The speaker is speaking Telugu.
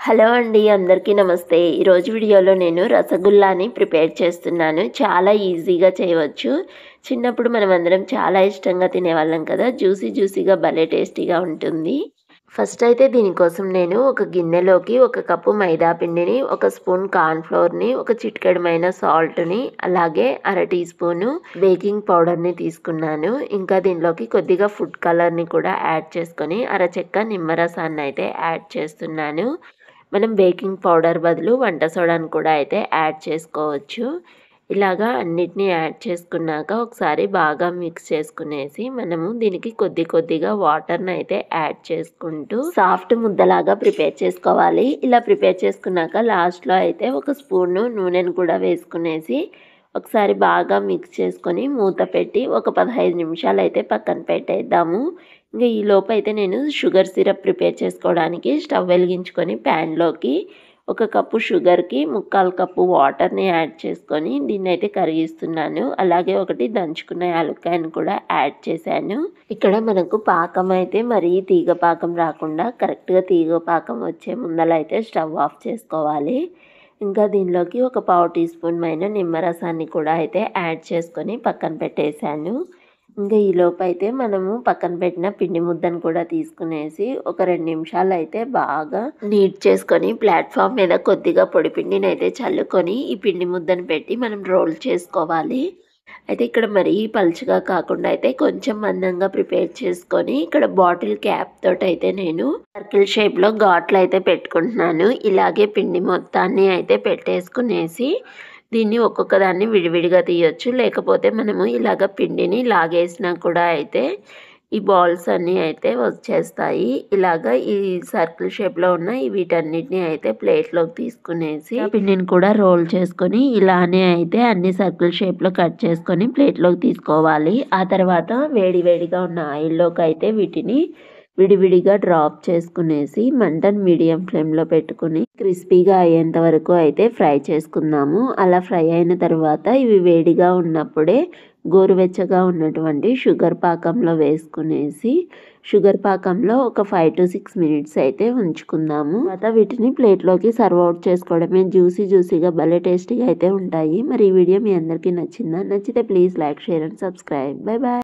హలో అండి. అందరికీ నమస్తే. ఈరోజు వీడియోలో నేను రసగుల్లాని ప్రిపేర్ చేస్తున్నాను. చాలా ఈజీగా చేయవచ్చు. చిన్నప్పుడు మనమందరం చాలా ఇష్టంగా తినేవాళ్ళం కదా! జ్యూసీగా భలే టేస్టీగా ఉంటుంది. ఫస్ట్ అయితే దీనికోసం నేను ఒక గిన్నెలోకి ఒక కప్పు మైదా పిండిని, ఒక స్పూన్ కార్న్ ఫ్లోర్‌ని, ఒక చిటికెడు సాల్ట్‌ని, అలాగే అర టీ స్పూను బేకింగ్ పౌడర్‌ని తీసుకున్నాను. ఇంకా దీనిలోకి కొద్దిగా ఫుడ్ కలర్‌ని కూడా యాడ్ చేసుకొని, అరచెక్క నిమ్మరసాన్ని అయితే యాడ్ చేస్తున్నాను. మనం బేకింగ్ పౌడర్ బదులు వంట సోడాను కూడా అయితే యాడ్ చేసుకోవచ్చు. ఇలాగా అన్నిటిని యాడ్ చేసుకున్నాక ఒకసారి బాగా మిక్స్ చేసుకునేసి మనము దీనికి కొద్దిగా వాటర్‌ని అయితే యాడ్ చేసుకుంటూ సాఫ్ట్ ముద్దలాగా ప్రిపేర్ చేసుకోవాలి. ఇలా ప్రిపేర్ చేసుకున్నాక లాస్ట్‌లో అయితే ఒక స్పూను నూనెను కూడా వేసుకునేసి ఒకసారి బాగా మిక్స్ చేసుకొని మూత పెట్టి ఒక 15 నిమిషాలు అయితే పక్కన పెట్టేద్దాము. ఇంకా ఈలోపు అయితే నేను షుగర్ సిరప్ ప్రిపేర్ చేసుకోవడానికి స్టవ్ వెలిగించుకొని ప్యాన్లోకి ఒక కప్పు షుగర్‌కి 3/4 కప్పు వాటర్‌ని యాడ్ చేసుకొని దీన్నైతే కరిగిస్తున్నాను. అలాగే ఒకటి దంచుకున్న యాలుక్కాయను కూడా యాడ్ చేశాను. ఇక్కడ మనకు పాకం అయితే మరీ తీగ పాకం రాకుండా కరెక్ట్‌గా తీగ పాకం వచ్చే ముందల అయితే స్టవ్ ఆఫ్ చేసుకోవాలి. ఇంకా దీనిలోకి ఒక పావు టీ స్పూన్ నిమ్మరసాన్ని కూడా అయితే యాడ్ చేసుకొని పక్కన పెట్టేశాను. ఇంకా ఈలోపు అయితే మనము పక్కన పెట్టిన పిండి ముద్దను కూడా తీసుకునేసి ఒక 2 నిమిషాలు అయితే బాగా నీట్ చేసుకొని ప్లాట్‌ఫామ్ మీద కొద్దిగా పొడి పిండిని అయితే చల్లుకొని ఈ పిండి ముద్దను పెట్టి మనం రోల్ చేసుకోవాలి. అయితే ఇక్కడ మరీ పలుచగా కాకుండా అయితే కొంచెం మందంగా ప్రిపేర్ చేసుకొని ఇక్కడ బాటిల్ క్యాప్ తోటైతే నేను సర్కిల్ షేప్‌లో ఘాట్లయితే పెట్టుకుంటున్నాను. ఇలాగే పిండి మొత్తాన్ని అయితే పెట్టేసుకునేసి దీన్ని ఒక్కొక్క దాన్ని విడివిడిగా తీయొచ్చు. లేకపోతే మనము ఇలాగ పిండిని లాగేసినా కూడా అయితే ఈ బాల్స్ అన్నీ అయితే వచ్చేస్తాయి. ఇలాగ ఈ సర్కిల్ షేప్‌లో ఉన్న వీటన్నిటిని అయితే ప్లేట్‌లోకి తీసుకునేసి పిండిని కూడా రోల్ చేసుకొని ఇలానే అయితే అన్ని సర్కిల్ షేప్‌లో కట్ చేసుకొని ప్లేట్‌లోకి తీసుకోవాలి. ఆ తర్వాత వేడిగా ఉన్న ఆయిల్‌లోకి అయితే వీటిని విడివిడిగా డ్రాప్ చేసుకునేసి మంటను మీడియం ఫ్లేమ్‌లో పెట్టుకుని క్రిస్పీగా అయ్యేంత వరకు అయితే ఫ్రై చేసుకుందాము. అలా ఫ్రై అయిన తర్వాత ఇవి వేడిగా ఉన్నప్పుడే గోరువెచ్చగా ఉన్నటువంటి షుగర్ పాకంలో వేసుకునేసి షుగర్ పాకంలో ఒక 5-6 మినిట్స్ అయితే ఉంచుకుందాము. తర్వాత వీటిని ప్లేట్లోకి సర్వ్ అవుట్ చేసుకోవడమే. జ్యూసీగా భలే టేస్టీగా అయితే ఉంటాయి. మరి ఈ వీడియో మీ అందరికీ నచ్చిందా? నచ్చితే please like, share and subscribe. Bye bye.